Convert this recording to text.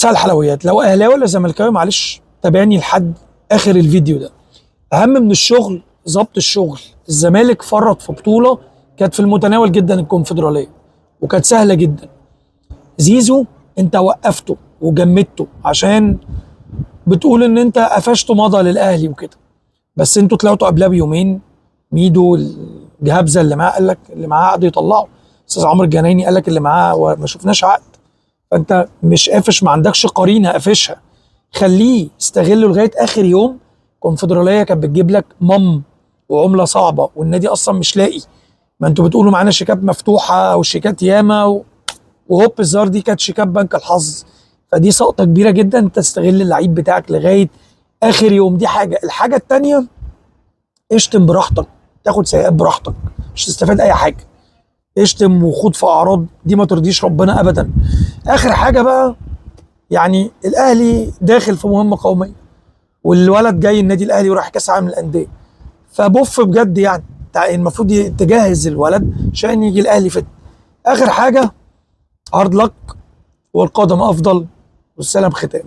بص على الحلويات، لو اهلاوي ولا زملكاوي معلش تابعني لحد اخر الفيديو ده. اهم من الشغل ظبط الشغل. الزمالك فرط في بطوله كانت في المتناول جدا، الكونفدراليه، وكانت سهله جدا. زيزو انت وقفته وجمدته عشان بتقول ان انت قفشته مضى للاهلي وكده، بس انتوا طلعتوا قبلها بيومين. ميدو الجهابزه اللي معاه قال لك اللي معاه عقد يطلعه. استاذ عمرو الجنايني قال لك اللي معاه وما شفناش عقد. فانت مش قافش، ما عندكش قرينه قافشها، خليه استغله لغايه اخر يوم. الكونفدراليه كانت بتجيب لك وعمله صعبه، والنادي اصلا مش لاقي. ما انتوا بتقولوا معانا شيكات مفتوحه وشيكات ياما وهوب الزار دي كانت شيكات بنك الحظ. فدي سقطه كبيره جدا، انت تستغل اللعيب بتاعك لغايه اخر يوم. دي حاجه. الحاجه الثانيه، اشتم براحتك، تاخد سيئات براحتك، مش تستفاد اي حاجه. اشتم وخوض في اعراض، دي ما ترضيش ربنا ابدا. اخر حاجه بقى، يعني الاهلي داخل في مهمه قوميه، والولد جاي النادي الاهلي وراح كاس عالم الانديه، فبص بجد يعني المفروض تجهز الولد عشان يجي الاهلي فت. اخر حاجه، هارد لك، والقادم افضل، والسلام ختام.